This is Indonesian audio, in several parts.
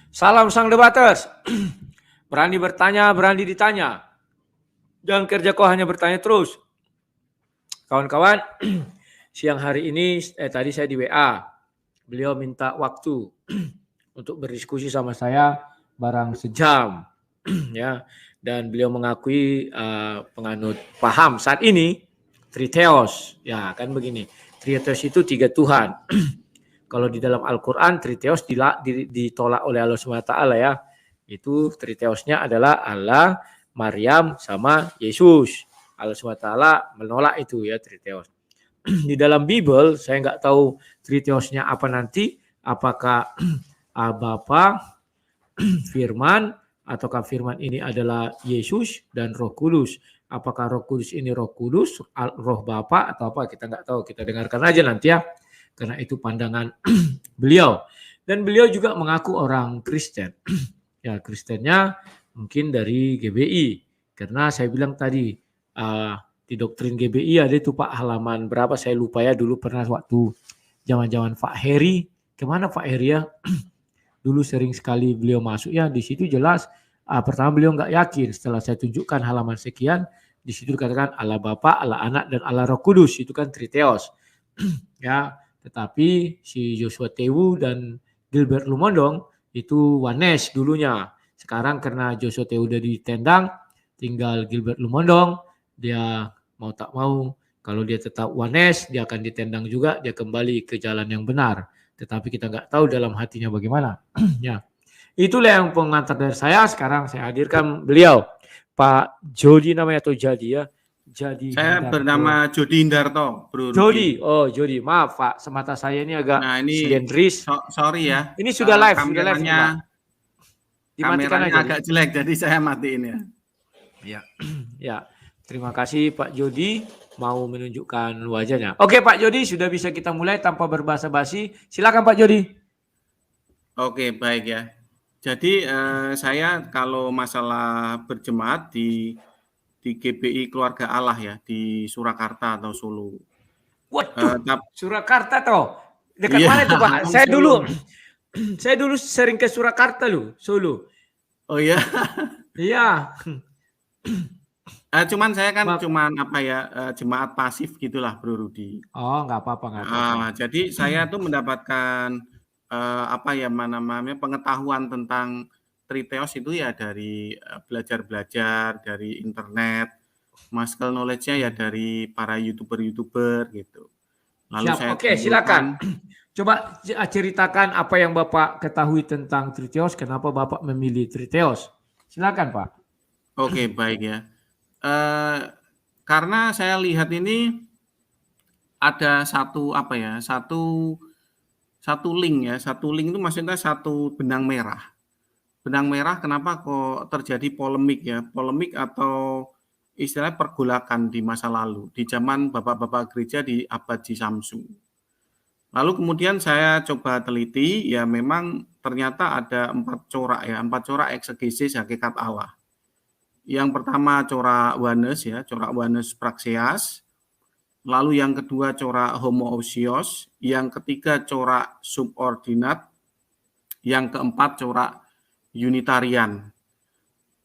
Salam sang debaters. Berani bertanya, berani ditanya. Jangan kerja kau hanya bertanya terus. Kawan-kawan, siang hari ini tadi saya di WA. Beliau minta waktu untuk berdiskusi sama saya barang sejam. Ya, dan beliau mengakui penganut paham saat ini Triteos. Ya, kan begini. Triteos itu 3 Tuhan. Kalau di dalam Al-Quran Triteos ditolak oleh Allah SWT ya. Itu Triteosnya adalah Allah, Maryam, sama Yesus. Allah SWT menolak itu ya Triteos. Di dalam Bible saya nggak tahu Triteosnya apa nanti. Apakah Bapa, Firman, ataukah Firman ini adalah Yesus dan Roh Kudus. Apakah Roh Kudus ini Roh Kudus, Roh Bapa atau apa, kita nggak tahu. Kita dengarkan aja nanti ya. Karena itu pandangan beliau. Dan beliau juga mengaku orang Kristen. Ya, Kristennya mungkin dari GBI. Karena saya bilang tadi, di doktrin GBI ada itu Pak, halaman berapa saya lupa ya, dulu pernah waktu zaman-zaman Pak Heri. Kemana Pak Heri ya? Dulu sering sekali beliau masuk ya, di situ jelas pertama beliau nggak yakin. Setelah saya tunjukkan halaman sekian, di situ dikatakan Allah Bapa, Allah Anak, dan Allah Roh Kudus. Itu kan Triteos. Ya, tetapi si Joshua Tewu dan Gilbert Lumondong itu Wanes dulunya. Sekarang karena Joshua Tewu udah ditendang, tinggal Gilbert Lumondong. Dia mau tak mau, kalau dia tetap Wanes, dia akan ditendang juga, dia kembali ke jalan yang benar. Tetapi kita nggak tahu dalam hatinya bagaimana. Ya, itulah yang pengantar dari saya. Sekarang saya hadirkan beliau, Pak Jody namanya atau Jadi ya. Jadi saya Hindarto. bernama Jody Hindarto, Bro Jody, oh Jody, maaf Pak, semata saya ini agak silendris. Sorry ya. Ini sudah live, kameranya, Pak. Dimatikan kameranya aja. Agak jelek, jadi saya matiin ya. Ya, ya. Terima kasih Pak Jody mau menunjukkan wajahnya. Oke Pak Jody, sudah bisa kita mulai tanpa berbasa-basi. Silakan Pak Jody. Oke, baik ya. Jadi saya kalau masalah berjemaat di GBI Keluarga Allah ya, di Surakarta atau Solo. Waduh, Surakarta toh. Dekat iya, mana itu Pak? Solo. Saya dulu sering ke Surakarta loh, Solo. Oh iya. Iya. Cuman saya kan jemaat pasif gitulah Bro Rudi. Oh, nggak apa-apa. Jadi saya tuh mendapatkan pengetahuan tentang Triteos itu ya dari belajar-belajar dari internet, muscle knowledge-nya ya dari para YouTuber gitu. Lalu Siap. Oke, silakan. Coba ceritakan apa yang Bapak ketahui tentang Triteos, kenapa Bapak memilih Triteos. Silakan Pak. Oke, baik ya. Karena saya lihat ini ada satu link ya, satu link itu maksudnya satu benang merah. Benang merah kenapa kok terjadi polemik ya, polemik atau istilah pergolakan di masa lalu, di zaman bapak-bapak gereja di abad Samsu. Lalu kemudian saya coba teliti, ya memang ternyata ada 4 corak eksegesis hakikat Allah. Yang pertama corak Ones ya, corak Ones Praxeas. Lalu yang kedua corak Homoousios, yang ketiga corak subordinat, yang keempat corak Unitarian.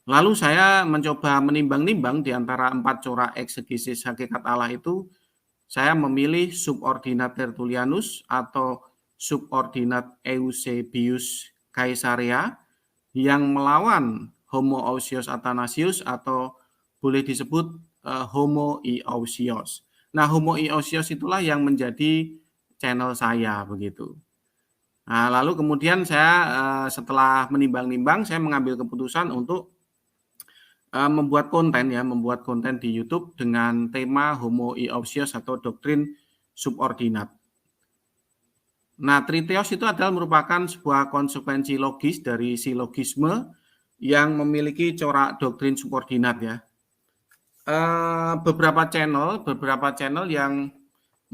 Lalu saya mencoba menimbang-nimbang di antara 4 corak eksegesis hakikat Allah itu, saya memilih subordinat Tertullianus atau subordinat Eusebius Caesarea yang melawan Homoousios Athanasius atau boleh disebut Homoiousios. Nah, Homoiousios itulah yang menjadi channel saya begitu. Nah, lalu kemudian saya setelah menimbang-nimbang, saya mengambil keputusan untuk membuat konten di YouTube dengan tema Homoiousios atau doktrin subordinat. Nah, Triteos itu adalah merupakan sebuah konsekuensi logis dari silogisme yang memiliki corak doktrin subordinat ya. Beberapa channel yang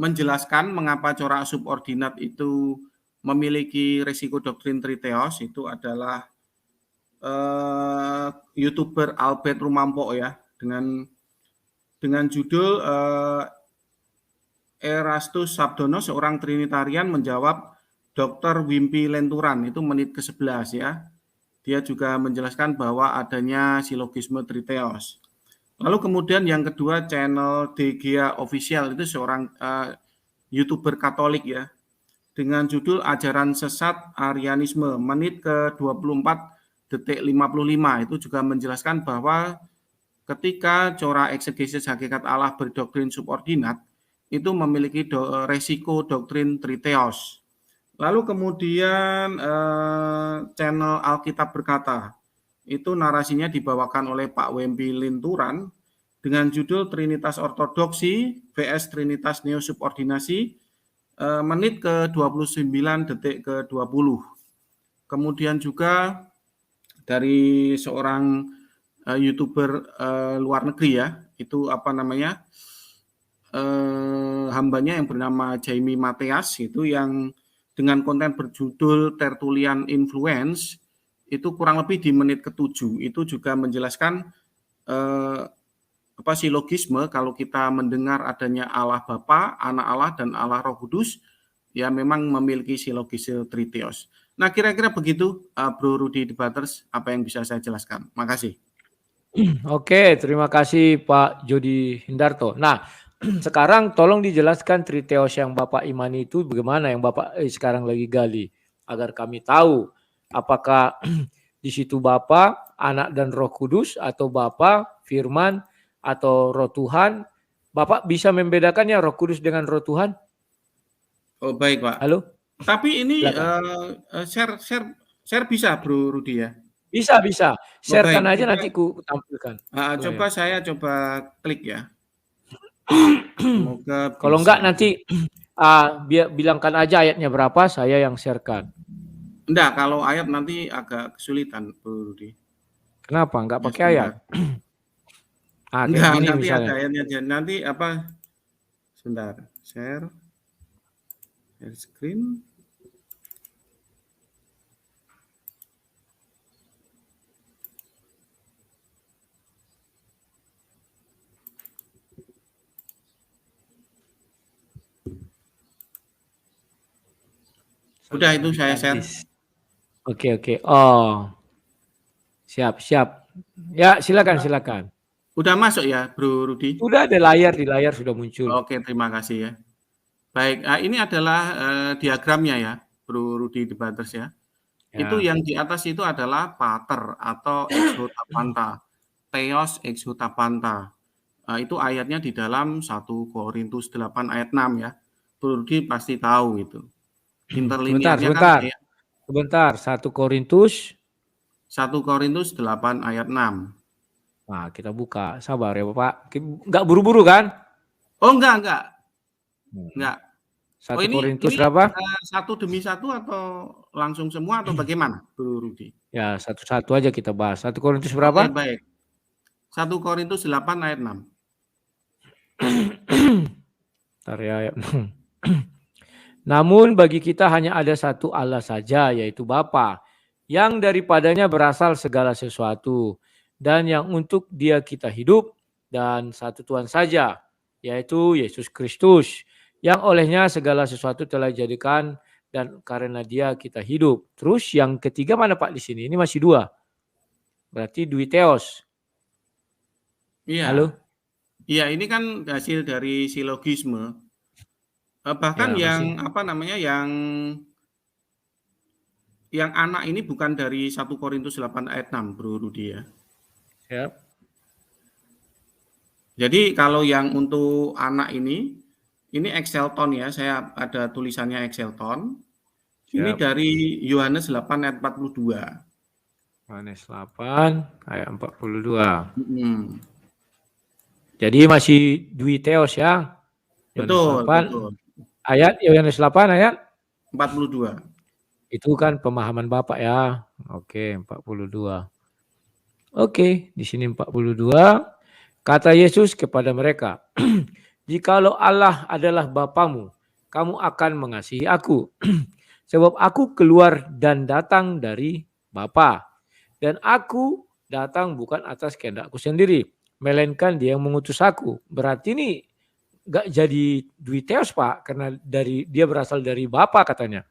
menjelaskan mengapa corak subordinat itu memiliki risiko doktrin Triteos itu adalah YouTuber Albert Rumampo ya, dengan judul Erastus Sabdono, seorang Trinitarian menjawab Dr. Wimpi Lenturan, itu menit ke-11 ya. Dia juga menjelaskan bahwa adanya silogisme triteos. Lalu kemudian yang kedua channel DGA Official, itu seorang YouTuber Katolik ya, dengan judul Ajaran Sesat Arianisme, menit ke-24 detik 55, itu juga menjelaskan bahwa ketika corak eksegesis hakikat Allah berdoktrin subordinat, itu memiliki resiko doktrin triteos. Lalu kemudian channel Alkitab Berkata, itu narasinya dibawakan oleh Pak Wempi Linturan dengan judul Trinitas Ortodoksi vs Trinitas Neosubordinasi, menit ke-29 detik ke-20. Kemudian juga dari seorang YouTuber luar negeri ya, itu apa namanya, hambanya yang bernama Jaime Mateas, itu yang dengan konten berjudul Tertulian Influence, itu kurang lebih di menit ke-7, itu juga menjelaskan silogisme kalau kita mendengar adanya Allah Bapa, Anak Allah, dan Allah Roh Kudus, ya memang memiliki silogisme triteos. Nah, kira-kira begitu, Bro Rudi Debaters, apa yang bisa saya jelaskan. Makasih. Oke, terima kasih Pak Jody Hindarto. Nah, sekarang tolong dijelaskan triteos yang Bapak imani itu bagaimana, yang Bapak sekarang lagi gali, agar kami tahu apakah di situ Bapa, Anak dan Roh Kudus, atau Bapa, Firman, atau Roh Tuhan. Bapak bisa membedakannya Roh Kudus dengan Roh Tuhan? Oh, baik Pak. Halo? Tapi ini share bisa Bro Rudi ya? Bisa. Sharekan baik. aja nanti ku tampilkan. Saya coba klik ya. Semoga Kalau bisa. enggak nanti bilangkan aja ayatnya berapa, saya yang sharekan. Enggak, kalau ayat nanti agak kesulitan, Bro Rudi. Kenapa? Enggak pakai ayat? Enggak, gini nanti misalnya. ada ayatnya. Nanti apa? Sebentar, share screen. Udah, itu saya share. Oke. Oh. Siap. Ya, silakan. Udah masuk ya, Bro Rudi? Udah ada di layar sudah muncul. Oke, terima kasih ya. Baik, ini adalah diagramnya ya, Bro Rudi Debaters ya. Itu yang di atas itu adalah pater atau exhotapanta, theos exhotapanta. Itu ayatnya di dalam 1 Korintus 8 ayat 6 ya. Bro Rudi pasti tahu itu. Interlinearnya Sebentar, 1 Korintus 8 ayat 6. Nah, kita buka. Sabar ya Bapak. Enggak buru-buru kan? Oh, enggak. 1 Korintus berapa? Satu demi satu atau langsung semua atau bagaimana, Bro Rudi? Ya, satu-satu aja kita bahas. 1 Korintus berapa? Oke, baik. 1 Korintus 8 ayat 6. Bentar ya, ayat 6. Namun bagi kita hanya ada satu Allah saja, yaitu Bapa, yang daripadanya berasal segala sesuatu, dan yang untuk Dia kita hidup, dan satu Tuhan saja, yaitu Yesus Kristus, yang olehnya segala sesuatu telah dijadikan, dan karena Dia kita hidup. Terus yang ketiga mana Pak di sini? Ini masih 2. Berarti duiteos. Iya. Halo? Iya, ini kan hasil dari silogisme. Bahkan Ya, yang anak ini bukan dari 1 Korintus 8 ayat 6, Bro Rudi ya. Siap. Jadi kalau yang untuk anak ini Excelton ya, saya ada tulisannya Excelton. Ini dari Yohanes 8 ayat 42. Yohanes 8 ayat 42. Hmm. Jadi masih duiteos ya. Betul. Ayat Yohanes 8 ayat 42. Itu kan pemahaman Bapak ya. Oke, 42. Oke, di sini 42. Kata Yesus kepada mereka, "Jikalau Allah adalah Bapamu, kamu akan mengasihi aku. Sebab aku keluar dan datang dari Bapa. Dan aku datang bukan atas kehendakku sendiri, melainkan Dia yang mengutus aku." Berarti ini enggak jadi duiteos Pak, karena dia berasal dari Bapa katanya.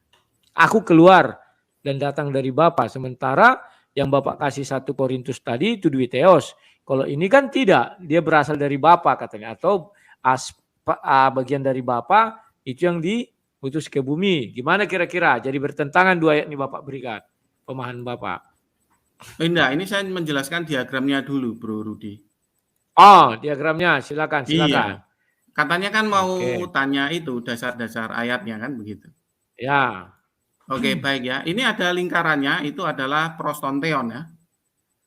Aku keluar dan datang dari Bapa. Sementara yang Bapak kasih 1 Korintus tadi itu duiteos. Kalau ini kan tidak, dia berasal dari Bapa katanya, atau bagian dari Bapa itu yang diutus ke bumi. Gimana kira-kira? Jadi bertentangan 2 ayat ini Bapak berikan pemahaman Bapak. Enggak, ini saya menjelaskan diagramnya dulu, Bro Rudi. Oh, diagramnya, silakan. Iya, katanya kan mau Oke. tanya itu dasar-dasar ayatnya kan begitu. Ya. Oke, baik ya. Ini ada lingkarannya, itu adalah prostonteon ya.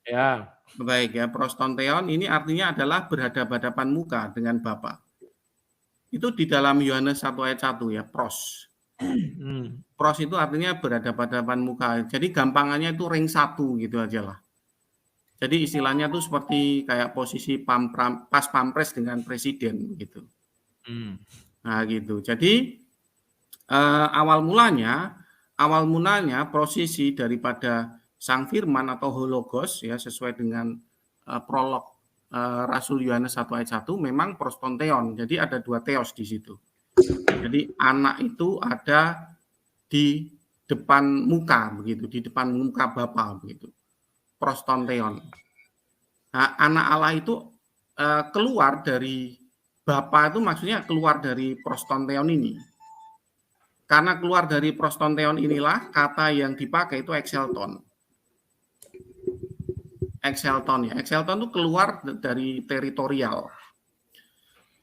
Ya. Baik ya, prostonteon ini artinya adalah berhadapan-hadapan muka dengan Bapa. Itu di dalam Yohanes 1 ayat 1 ya, pros. Pros itu artinya berhadapan-hadapan muka. Jadi gampangannya itu ring 1 gitu aja lah. Jadi istilahnya tuh seperti kayak posisi pas pampres dengan presiden gitu. Nah gitu. Jadi awal mulanya posisi daripada Sang Firman atau Hologos ya sesuai dengan prolog Rasul Yohanes 1 ayat 1 memang prostonteon. Jadi ada 2 theos di situ. Jadi anak itu ada di depan muka begitu, di depan muka Bapa begitu. Prostonteon. Nah, anak Allah itu keluar dari Bapa itu maksudnya keluar dari prostonteon ini. Karena keluar dari prostonteon inilah kata yang dipakai itu exelton. Exelton ya. Exelton itu keluar dari teritorial.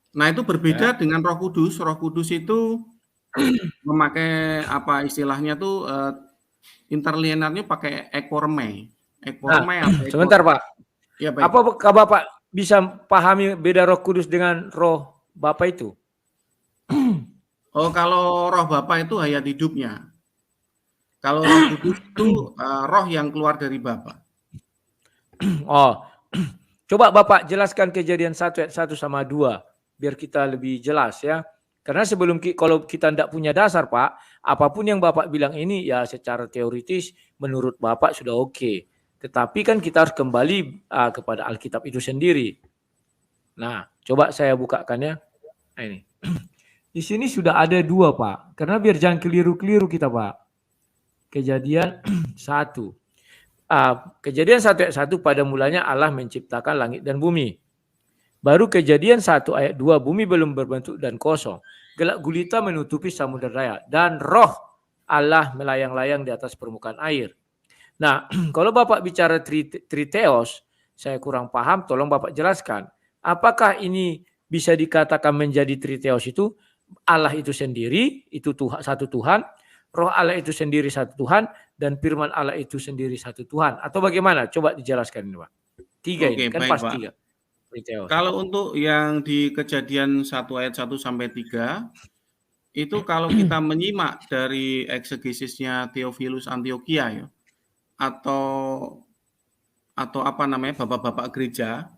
Nah, itu berbeda dengan Roh Kudus. Roh Kudus itu memakai apa istilahnya tuh interlinearnya pakai ekorme. Sebentar Pak. Ya, baik. Apakah Bapak bisa pahami beda Roh Kudus dengan Roh Bapa itu? Oh, kalau Roh Bapa itu hayat hidupnya. Kalau Roh Kudus itu roh yang keluar dari Bapa. Oh, coba Bapak jelaskan Kejadian 1 ayat 1 sama 2 biar kita lebih jelas ya. Karena kalau kita tidak punya dasar Pak, apapun yang Bapak bilang ini ya secara teoritis menurut Bapak sudah oke. Tetapi kan kita harus kembali kepada Alkitab itu sendiri. Nah, coba saya bukakan ya. Nah, ini. Di sini sudah ada 2 Pak. Karena biar jangan keliru-keliru kita Pak. Kejadian 1. Kejadian 1 ayat 1 pada mulanya Allah menciptakan langit dan bumi. Baru Kejadian 1 ayat 2 bumi belum berbentuk dan kosong. Gelap gulita menutupi samudera raya dan roh Allah melayang-layang di atas permukaan air. Nah, kalau Bapak bicara triteos, saya kurang paham, tolong Bapak jelaskan. Apakah ini bisa dikatakan menjadi triteos itu Allah itu sendiri, itu Tuhan, satu Tuhan, roh Allah itu sendiri satu Tuhan, dan firman Allah itu sendiri satu Tuhan. Atau bagaimana? Coba dijelaskan ini Pak. 3 ini, kan pas 3. Kalau untuk yang di Kejadian 1 ayat 1 sampai 3 itu kalau kita menyimak dari eksegesisnya Theophilus Antiochia ya atau apa namanya bapak-bapak gereja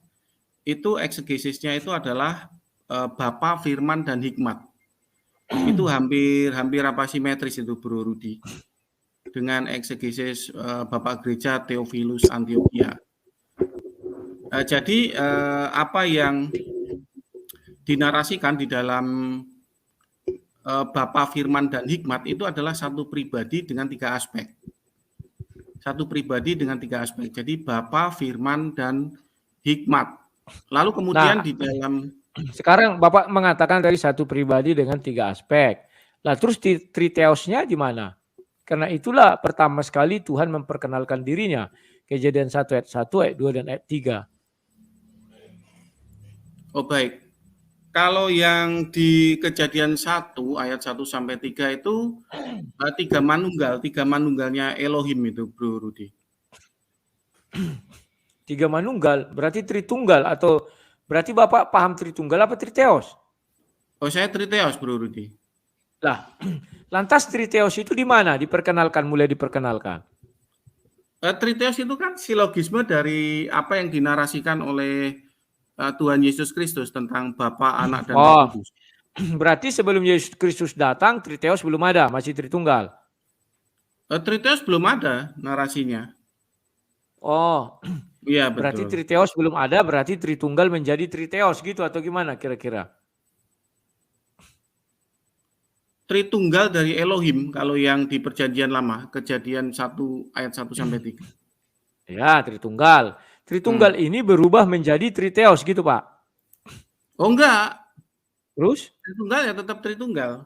itu eksegesisnya itu adalah Bapa, Firman dan Hikmat. Itu hampir apa simetris itu Bro Rudi dengan eksegesis Bapak gereja Theophilus Antiochia. Jadi apa yang dinarasikan di dalam Bapa, Firman, dan Hikmat itu adalah satu pribadi dengan 3 aspek. Satu pribadi dengan 3 aspek. Jadi Bapa, Firman, dan Hikmat. Lalu kemudian di dalam... Sekarang Bapak mengatakan dari satu pribadi dengan 3 aspek. Lah terus triteosnya di mana? Karena itulah pertama sekali Tuhan memperkenalkan dirinya. Kejadian 1 ayat 1, ayat 2, dan ayat 3. Oh baik, kalau yang di Kejadian 1 ayat 1 sampai 3 itu 3 manunggalnya Elohim itu Bro Rudi. 3 manunggal berarti Tritunggal atau berarti Bapak paham Tritunggal apa Triteos? Oh saya Triteos Bro Rudi. Lah, lantas Triteos itu di mana mulai diperkenalkan? Triteos itu kan silogisme dari apa yang dinarasikan oleh Tuhan Yesus Kristus tentang Bapa, Anak, dan Roh Kudus. Berarti sebelum Yesus Kristus datang, Triteos belum ada, masih Tritunggal. Triteos belum ada narasinya. Oh, iya betul. Berarti Triteos belum ada, berarti Tritunggal menjadi Triteos gitu atau gimana kira-kira? Tritunggal dari Elohim kalau yang di Perjanjian Lama, Kejadian 1 ayat 1 sampai 3. Ya, Tritunggal. Tritunggal ini berubah menjadi Triteos gitu, Pak. Oh enggak, Terus? Tritunggal ya tetap Tritunggal.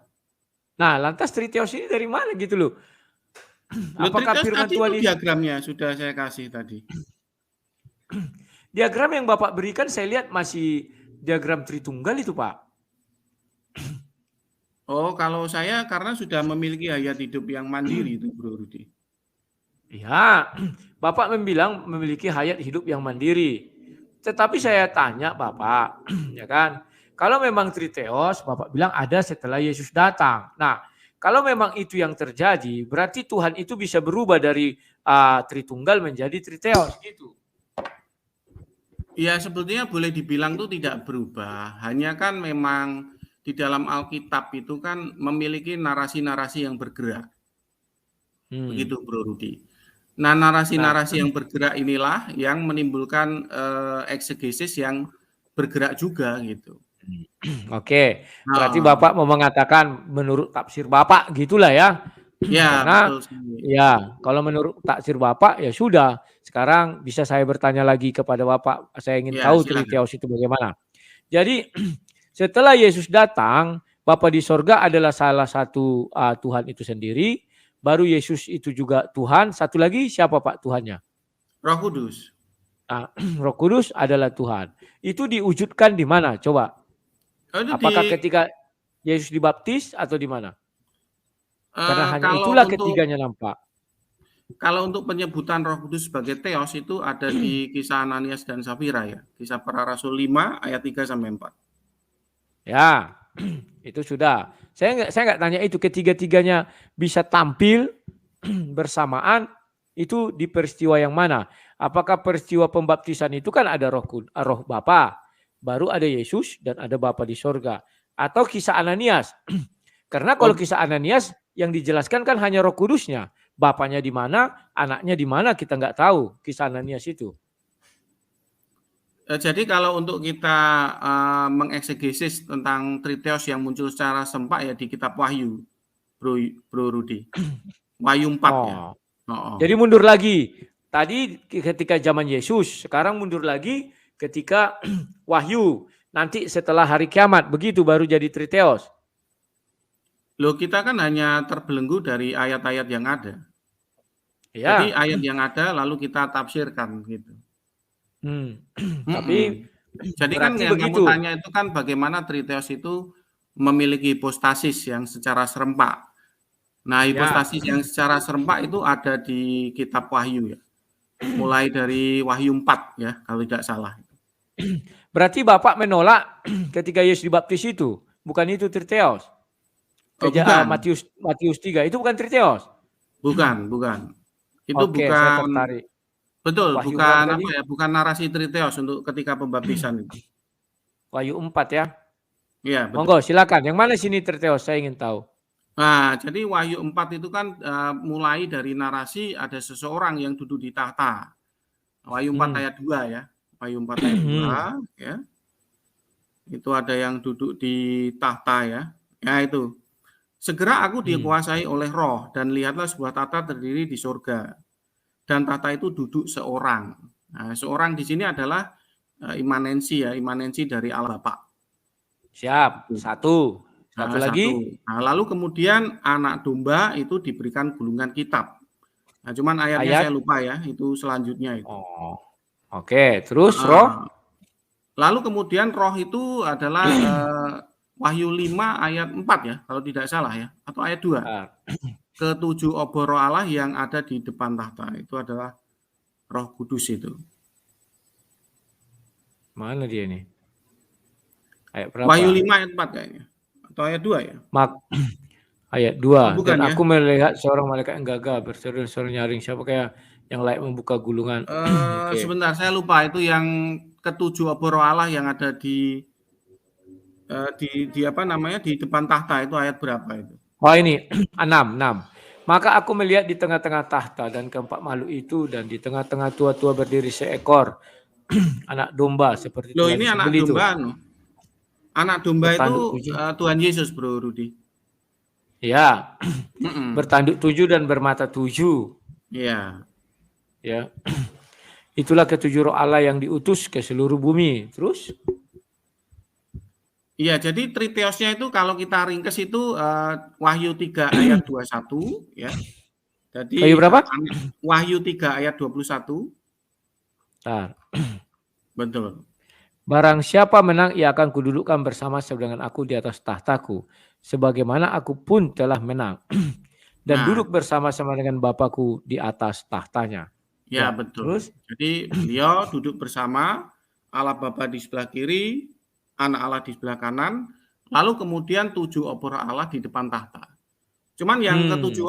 Nah, lantas Triteos ini dari mana gitu loh? Loh, Apakah Triteos firman tadi Tuhan itu ini diagramnya sudah saya kasih tadi. diagram yang Bapak berikan saya lihat masih diagram Tritunggal itu, Pak. Oh, kalau saya karena sudah memiliki hayat hidup yang mandiri itu, Bro Rudi. Ya, Bapak membilang memiliki hayat hidup yang mandiri. Tetapi saya tanya Bapak, ya kan? Kalau memang Triteos, Bapak bilang ada setelah Yesus datang. Nah, kalau memang itu yang terjadi, berarti Tuhan itu bisa berubah dari Tritunggal menjadi Triteos gitu. Ya, sebetulnya boleh dibilang itu tidak berubah. Hanya kan memang di dalam Alkitab itu kan memiliki narasi-narasi yang bergerak. Begitu, Bro Rudi. Nah, narasi-narasi yang bergerak inilah yang menimbulkan eksegesis yang bergerak juga gitu. Oke, berarti Bapak mau mengatakan menurut tafsir Bapak gitulah ya. Ya, Karena betul sekali. ya, kalau menurut tafsir Bapak ya sudah. Sekarang bisa saya bertanya lagi kepada Bapak. Saya ingin Ya, tahu silakan. Triteos itu bagaimana. Jadi setelah Yesus datang, Bapa di sorga adalah salah satu Tuhan itu sendiri. Baru Yesus itu juga Tuhan. Satu lagi siapa Pak Tuhannya? Roh Kudus. Roh Kudus adalah Tuhan. Itu diwujudkan di mana? Coba. Apakah ketika Yesus dibaptis atau di mana? Karena hanya itulah ketiganya nampak. Kalau untuk penyebutan Roh Kudus sebagai Theos itu ada di kisah Ananias dan Safira ya. Kisah Para Rasul 5 ayat 3 sampai 4. Ya, itu sudah. Saya nggak tanya itu, ketiga-tiganya bisa tampil bersamaan itu di peristiwa yang mana? Apakah peristiwa pembaptisan itu kan ada roh Bapa, baru ada Yesus dan ada Bapa di sorga, atau kisah Ananias? Karena kalau kisah Ananias yang dijelaskan kan hanya Roh Kudusnya, Bapaknya di mana, anaknya di mana kita nggak tahu kisah Ananias itu. Jadi kalau untuk kita mengeksegesis tentang Triteos yang muncul secara sempak ya di kitab Wahyu, Bro Rudi. Wahyu 4 ya. Jadi mundur lagi. Tadi ketika zaman Yesus, sekarang mundur lagi ketika Wahyu. Nanti setelah hari kiamat, begitu baru jadi Triteos. Loh, kita kan hanya terbelenggu dari ayat-ayat yang ada. Ya. Jadi ayat yang ada lalu kita tafsirkan gitu. Tapi jadi kan yang kamu tanya itu kan bagaimana Triteos itu memiliki hipostasis yang secara serempak. Nah, hipostasis yang secara serempak itu ada di kitab Wahyu ya. Mulai dari Wahyu 4 ya, kalau tidak salah. Berarti Bapak menolak ketika Yesus dibaptis itu, bukan itu Triteos? Bukan. Matius 3 itu bukan Triteos? Bukan. Itu bukan. Saya tertarik. Betul, bukan apa ya, bukan narasi Triteos untuk ketika pembaptisan itu. Wahyu 4 ya. Iya, betul. Monggo silakan. Yang mana sini Triteos? Saya ingin tahu. Nah, jadi Wahyu 4 itu kan mulai dari narasi ada seseorang yang duduk di tahta. Wahyu 4 ayat 2 ya. Wahyu 4 ayat 2 ya. Itu ada yang duduk di tahta ya. Ya itu. Segera aku dikuasai oleh roh dan lihatlah sebuah tahta terdiri di surga. Dan tahta itu duduk seorang. Nah, seorang di sini adalah imanensi dari Allah Bapa. Siap. Satu lagi. Nah, lalu kemudian anak domba itu diberikan gulungan kitab. Nah, cuman ayatnya saya lupa ya, itu selanjutnya itu. Oke, terus roh. Lalu kemudian roh itu adalah Wahyu 5 ayat 4 ya, kalau tidak salah ya, atau ayat 2. Ketujuh obor roh Allah yang ada di depan tahta itu adalah Roh Kudus itu. Mana dia ini? Ayat berapa? Wahyu 5 ayat 4 kayaknya. Atau ayat 2 ya? Ayat 2. Bukan, dan ya? aku melihat seorang malaikat yang gagah berseru-seru nyaring. Siapa kayak yang layak membuka gulungan? Sebentar, saya lupa. Itu yang ketujuh obor roh Allah yang ada di apa namanya, di depan tahta itu ayat berapa itu? Oh ini 6. Maka aku melihat di tengah-tengah tahta dan keempat makhluk itu, dan di tengah-tengah tua-tua berdiri seekor anak domba seperti loh, ini anak domba. Anak domba itu Tuhan Yesus, Bro Rudi. Ya, Mm-mm. bertanduk 7 dan bermata 7. Iya. Ya. Itulah ketujuh roh Allah yang diutus ke seluruh bumi. Terus? Iya, jadi triteosnya itu kalau kita ringkes itu Wahyu 3 ayat 21 ya. Wahyu Jadi berapa? Wahyu 3 ayat 21, Bentar. betul. Barang siapa menang, ia akan kududukkan bersama-sama dengan aku di atas tahtaku. Sebagaimana aku pun telah menang. Dan Nah, duduk bersama-sama dengan Bapakku di atas tahtanya. ya Ya, betul. terus? Jadi beliau duduk bersama Allah Bapa di sebelah kiri, Anak Allah di sebelah kanan, lalu kemudian 7 obor Allah di depan tahta. Cuman yang ketujuh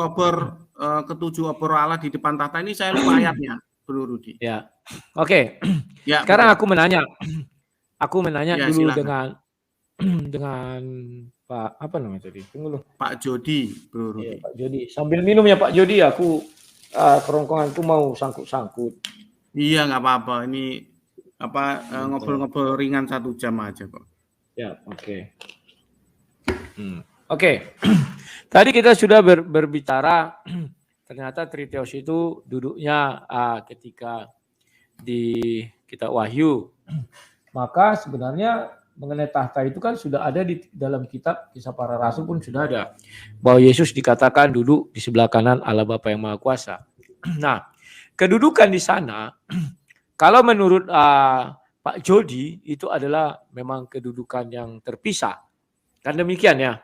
obor Allah di depan tahta ini saya lupa ayatnya, Bro Rudi. Ya, oke. Ya, Sekarang betul. aku menanya Ya, dulu silakan. dengan Pak apa namanya tadi? Tunggu dulu. Pak Jody, Bro Iya, Rudi. Pak Jody. Sambil minum ya Pak Jody, aku kerongkonganku mau sangkut-sangkut. Iya, nggak apa-apa. Ini ngobrol-ngobrol ringan 1 jam aja kok. Ya, oke. Oke. Tadi kita sudah berbicara ternyata Triteos itu duduknya ketika di kitab Wahyu. Maka sebenarnya mengenai tahta itu kan sudah ada di dalam kitab Kisah Para Rasul pun sudah ada. Bahwa Yesus dikatakan duduk di sebelah kanan Allah Bapa yang Maha Kuasa. Nah, kedudukan di sana, kalau menurut Pak Jody, itu adalah memang kedudukan yang terpisah. Kan demikian ya.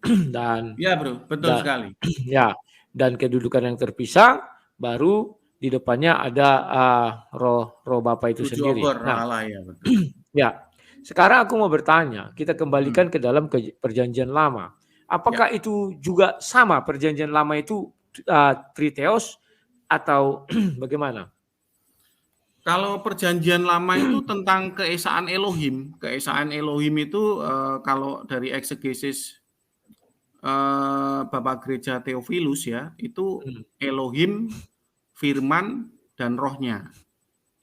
Dan Ya, Bro, betul sekali. ya, dan kedudukan yang terpisah, baru di depannya ada roh Bapa itu 7 sendiri. obor Nah, Allah, ya betul. ya. Sekarang aku mau bertanya, kita kembalikan ke dalam perjanjian lama. Apakah itu juga sama perjanjian lama itu Triteos atau bagaimana? Kalau perjanjian lama itu tentang keesaan Elohim. Keesaan Elohim itu kalau dari eksegesis Bapak Gereja Theophilus ya, itu Elohim, Firman, dan Rohnya.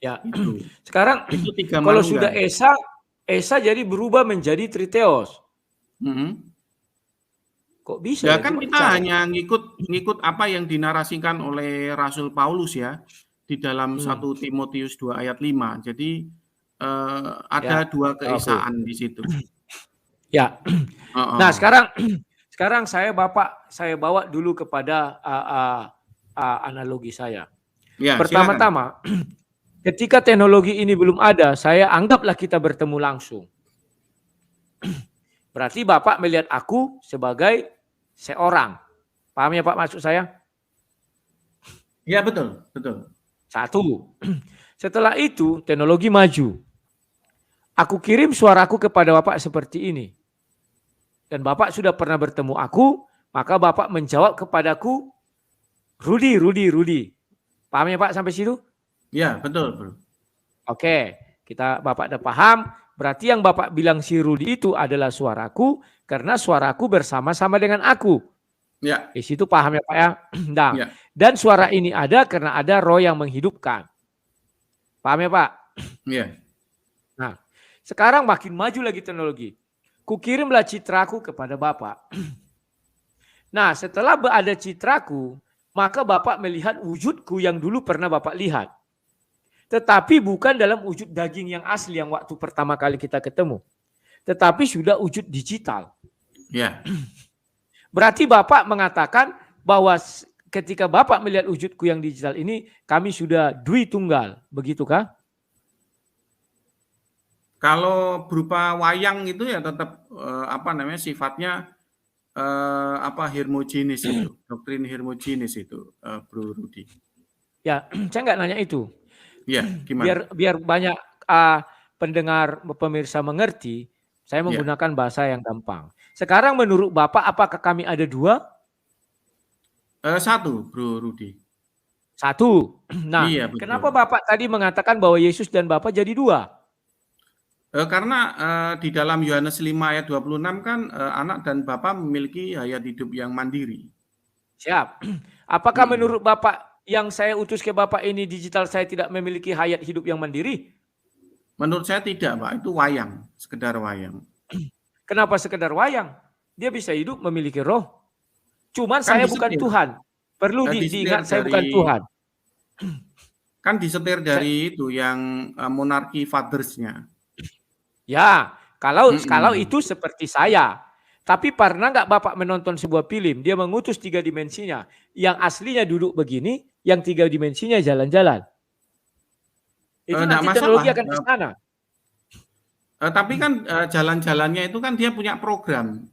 Ya. Itu. Sekarang Itu 3 kalau sudah manunggal. Esa jadi berubah menjadi Triteos. Kok bisa Ya ya? kan Coba kita cara. hanya ngikut apa yang dinarasikan oleh Rasul Paulus ya di dalam 1 Timotius 2 ayat 5. Jadi ada Ya, 2 oke. keesaan di situ. Ya. Nah, sekarang saya bawa dulu kepada analogi saya. Ya, silakan. Pertama-tama, ketika teknologi ini belum ada, saya anggaplah kita bertemu langsung. Berarti Bapak melihat aku sebagai seorang. Paham ya Pak maksud saya? Ya, betul, betul. Satu. Setelah itu teknologi maju. Aku kirim suaraku kepada Bapak seperti ini. Dan Bapak sudah pernah bertemu aku, maka Bapak menjawab kepadaku, Rudi. Paham ya Pak sampai situ? Ya, betul, bro. Oke, Bapak udah paham. Berarti yang Bapak bilang si Rudi itu adalah suaraku, karena suaraku bersama-sama dengan aku. Ya. Di situ paham ya Pak ya? Nah, Ya. dan suara ini ada karena ada roh yang menghidupkan. Paham ya Pak? Ya. Nah, sekarang makin maju lagi teknologi. Kukirimlah citraku kepada Bapak. Nah, setelah ada citraku, maka Bapak melihat wujudku yang dulu pernah Bapak lihat. Tetapi bukan dalam wujud daging yang asli yang waktu pertama kali kita ketemu. Tetapi sudah wujud digital. Ya. Berarti Bapak mengatakan bahwa ketika Bapak melihat wujudku yang digital ini, kami sudah dui tunggal. Begitukah? Kalau berupa wayang itu ya tetap sifatnya hermogenis itu, doktrin hermogenis itu, Bro Rudi. Ya, saya nggak nanya itu. Ya, gimana? Biar banyak pendengar pemirsa mengerti, saya menggunakan bahasa yang gampang. Sekarang menurut Bapak, apakah kami ada 2? 1, Bro Rudi. 1. Nah, iya, betul. Kenapa Bapak tadi mengatakan bahwa Yesus dan Bapak jadi 2? Karena di dalam Yohanes 5 ayat 26 kan anak dan Bapa memiliki hayat hidup yang mandiri. Siap. Apakah menurut Bapak yang saya utus ke Bapak ini digital saya tidak memiliki hayat hidup yang mandiri? Menurut saya tidak, Pak. Itu sekedar wayang. Kenapa sekedar wayang? Dia bisa hidup memiliki roh. Cuman Kan saya bukan disetir, Tuhan. Perlu disetir diingat saya dari bukan Tuhan. kan disetir dari itu yang monarki fathers-nya. Ya, kalau Mm-mm. itu seperti saya. Tapi pernah nggak Bapak menonton sebuah film, dia mengutus 3 dimensinya. Yang aslinya duduk begini, yang 3 dimensinya jalan-jalan. Itu Nggak nanti masalah. teknologi akan ke sana. Tapi kan jalan-jalannya itu kan dia punya program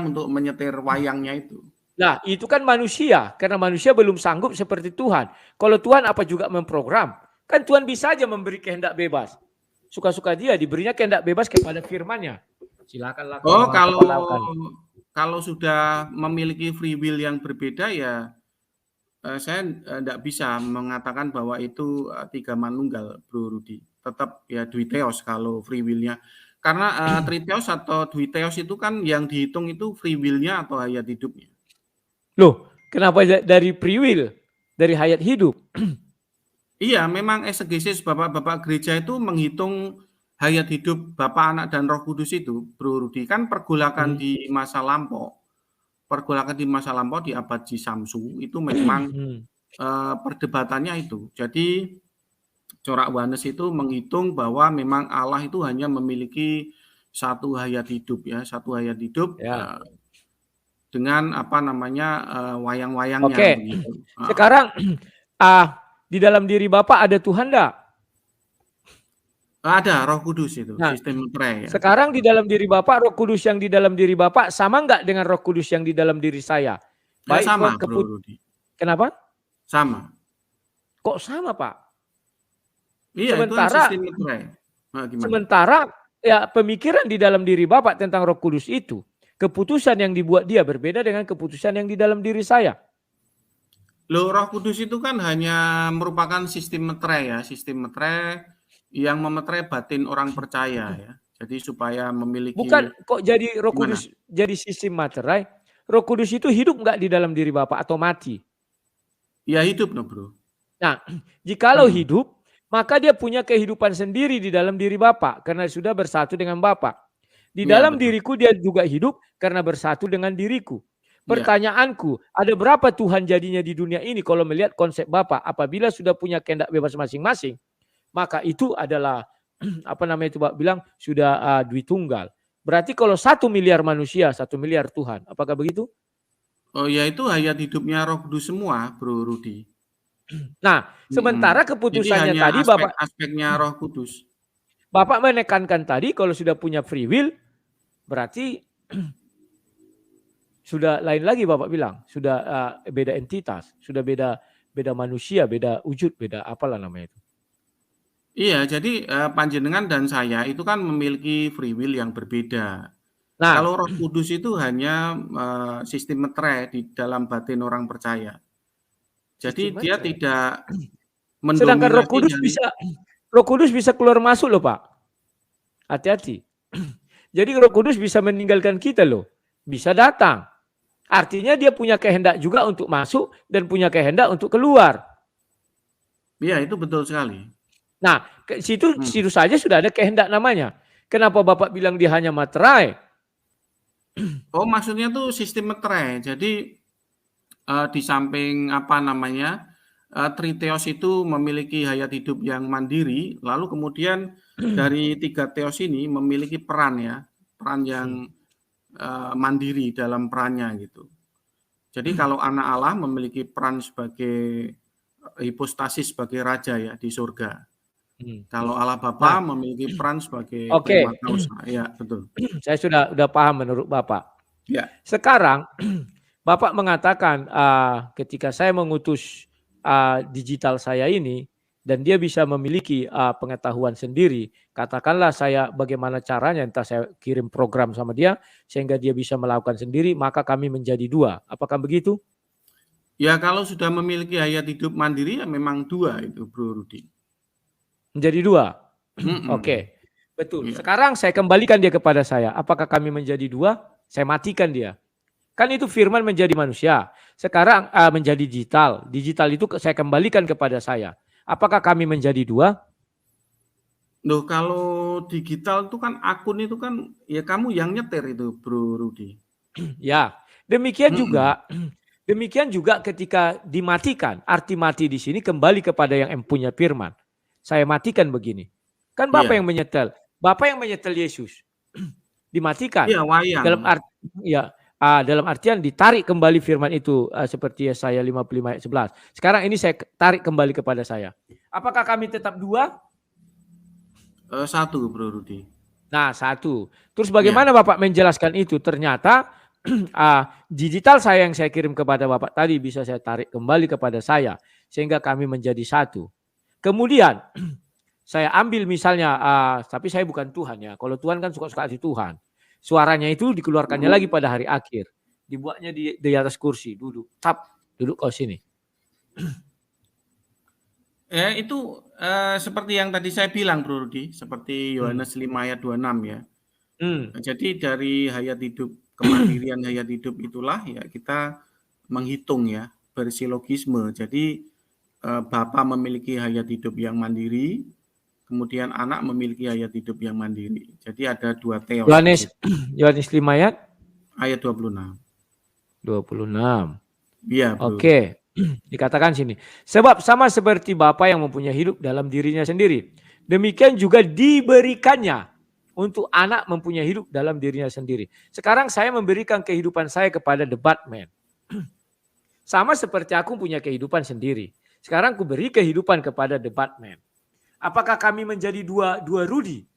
untuk menyetir wayangnya itu. Nah, itu kan manusia, karena manusia belum sanggup seperti Tuhan. Kalau Tuhan apa juga memprogram? Kan Tuhan bisa aja memberi kehendak bebas. Suka-suka dia, diberinya kehendak bebas kepada firman-Nya. Silakan lakukan Oh, apa lakukan. kalau sudah memiliki free will yang berbeda ya saya tidak bisa mengatakan bahwa itu tiga manunggal, Bro Rudi. Tetap ya duiteos kalau free will-nya. Karena triteos atau duiteos itu kan yang dihitung itu free will-nya atau hayat hidupnya. Loh, kenapa dari free will? Dari hayat hidup? Iya, memang eksegesis bapak-bapak gereja itu menghitung hayat hidup Bapa, Anak, dan Roh Kudus itu, Bro Rudi, kan pergolakan di masa lampau. Pergolakan di masa lampau di abad Cisamsu itu memang perdebatannya itu. Jadi corak Yohanes itu menghitung bahwa memang Allah itu hanya memiliki satu hayat hidup ya, satu hayat hidup Ya. dengan apa namanya wayang-wayangnya Oke. begitu. Sekarang di dalam diri Bapak ada Tuhan enggak? Ada Roh Kudus itu, Nah, sistem pre ya. sekarang di dalam diri Bapak, Roh Kudus yang di dalam diri Bapak sama enggak dengan Roh Kudus yang di dalam diri saya? Baik, Sama, Bro Rudi. Kenapa? Sama. Kok sama, Pak? Iya, itu kan sistem pre. Nah, gimana? Sementara ya pemikiran di dalam diri Bapak tentang Roh Kudus itu, keputusan yang dibuat dia berbeda dengan keputusan yang di dalam diri saya. Loh, Roh Kudus itu kan hanya merupakan sistem metre ya, sistem metre yang memetre batin orang percaya ya. Jadi supaya memiliki Bukan kok jadi Roh Kudus jadi sistem materai. Roh Kudus itu hidup enggak di dalam diri Bapak atau mati? Ya hidup no, Bro. Nah, jikalau hidup, maka dia punya kehidupan sendiri di dalam diri Bapak karena sudah bersatu dengan Bapak. Di dalam diriku dia juga hidup karena bersatu dengan diriku. Pertanyaanku, ada berapa Tuhan jadinya di dunia ini kalau melihat konsep Bapak? Apabila sudah punya kehendak bebas masing-masing, maka itu adalah apa namanya itu Pak bilang sudah Dwitunggal. Berarti kalau 1 miliar manusia, 1 miliar Tuhan. Apakah begitu? Oh ya, itu hayat hidupnya Roh Kudus semua, Bro Rudi. Nah, sementara keputusannya jadi hanya tadi Bapak aspeknya Roh Kudus. Bapak menekankan tadi kalau sudah punya free will berarti sudah lain lagi Bapak bilang, sudah beda entitas, sudah beda manusia, beda wujud, beda apalah namanya itu. Iya, jadi panjenengan dan saya itu kan memiliki free will yang berbeda. Nah, kalau Roh Kudus itu hanya sistem metre di dalam batin orang percaya. Jadi dia tidak mendominasi. Sedangkan Roh Kudus bisa keluar masuk loh Pak. Hati-hati. Jadi Roh Kudus bisa meninggalkan kita loh. Bisa datang. Artinya dia punya kehendak juga untuk masuk dan punya kehendak untuk keluar. Iya, itu betul sekali. Nah, situ saja sudah ada kehendak namanya. Kenapa Bapak bilang dia hanya materai? Oh, maksudnya tuh sistem metre. Jadi di samping apa namanya triteos itu memiliki hayat hidup yang mandiri, lalu kemudian dari 3 teos ini memiliki peran yang mandiri dalam perannya gitu. Jadi kalau anak Allah memiliki peran sebagai hipostasis sebagai raja ya di surga. Kalau Allah Bapa memiliki peran sebagai prima causa. Ya, betul. Saya sudah paham menurut Bapak. Ya. Sekarang Bapak mengatakan ketika saya mengutus digital saya ini dan dia bisa memiliki pengetahuan sendiri, katakanlah saya bagaimana caranya, entah saya kirim program sama dia sehingga dia bisa melakukan sendiri, maka kami menjadi 2. Apakah begitu? Ya, kalau sudah memiliki hayat hidup mandiri ya memang 2 itu, Bro Rudi. Menjadi 2. Oke, betul. Sekarang saya kembalikan dia kepada saya. Apakah kami menjadi 2? Saya matikan dia. Kan itu firman menjadi manusia. Sekarang menjadi digital. Digital itu saya kembalikan kepada saya. Apakah kami menjadi 2? Loh, kalau digital itu kan akun itu kan ya kamu yang nyetir itu, Bro Rudi. Ya, demikian juga Demikian juga ketika dimatikan, arti mati di sini kembali kepada yang punya firman. Saya matikan begini. Kan Bapak Iya. yang menyetel. Bapak yang menyetel Yesus. Dimatikan. Iya, wayang. Dalam artian ditarik kembali firman itu seperti Yesaya 55 ayat 11. Sekarang ini saya tarik kembali kepada saya. Apakah kami tetap dua? Satu, Bro Rudi. Nah, satu. Terus bagaimana Bapak menjelaskan itu? Ternyata digital saya yang saya kirim kepada Bapak tadi bisa saya tarik kembali kepada saya sehingga kami menjadi satu. Kemudian saya ambil misalnya, tapi saya bukan Tuhan ya. Kalau Tuhan kan suka-suka hati Tuhan. Suaranya itu dikeluarkannya lagi pada hari akhir. Dibuatnya di atas kursi, duduk. Duduk kau sini. Ya, itu seperti yang tadi saya bilang, Bro Rudi, seperti Yohanes 5 ayat 26 ya. Jadi dari hayat hidup, kemandirian hayat hidup itulah ya kita menghitung ya, bersilogisme. Jadi Bapa memiliki hayat hidup yang mandiri, kemudian anak memiliki hayat hidup yang mandiri. Jadi ada dua teos. Yohanes 5 ayat 26. 26. Iya, Bro. Oke. Dikatakan sini. Sebab sama seperti Bapa yang mempunyai hidup dalam dirinya sendiri, demikian juga diberikannya untuk anak mempunyai hidup dalam dirinya sendiri. Sekarang saya memberikan kehidupan saya kepada the Batman. Sama seperti aku punya kehidupan sendiri. Sekarang aku beri kehidupan kepada the Batman. Apakah kami menjadi dua Rudi?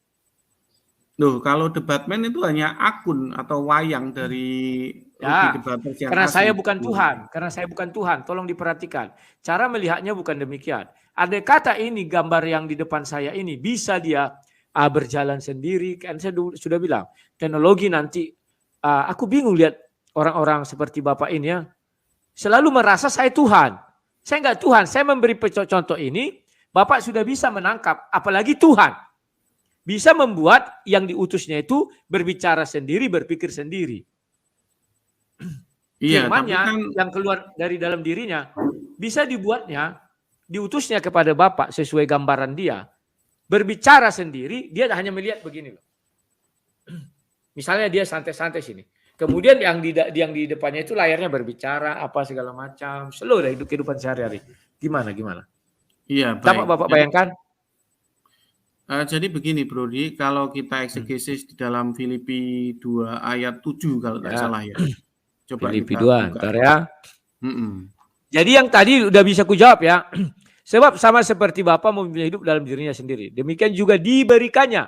Loh, kalau The Batman itu hanya akun atau wayang dari Ya, Rudy karena saya bukan Tuhan. Karena saya bukan Tuhan. Tolong diperhatikan. Cara melihatnya bukan demikian. Ada kata ini, gambar yang di depan saya ini, bisa dia berjalan sendiri. Kan saya sudah bilang, teknologi nanti, aku bingung lihat orang-orang seperti Bapak ini ya. Selalu merasa saya Tuhan. Saya enggak Tuhan. Saya memberi contoh ini, Bapak sudah bisa menangkap, apalagi Tuhan. Bisa membuat yang diutusnya itu berbicara sendiri, berpikir sendiri. Iya, Firman-Nya tapi kan yang keluar dari dalam dirinya bisa dibuatnya, diutusnya kepada Bapa sesuai gambaran dia. Berbicara sendiri, dia hanya melihat begini loh. Misalnya dia santai-santai sini. Kemudian yang di depannya itu layarnya berbicara apa segala macam, seluruh kehidupan sehari-hari. Gimana? Iya, baik. Dapat Bapak bayangkan? Jadi begini, Bro Rudi, kalau kita eksegesis di dalam Filipi 2 ayat 7 kalau tidak salah ya. Coba Filipi kita 2, ntar ya. Mm-mm. Jadi yang tadi udah bisa kujawab ya. Sebab sama seperti Bapa mempunyai hidup dalam dirinya sendiri. Demikian juga diberikannya.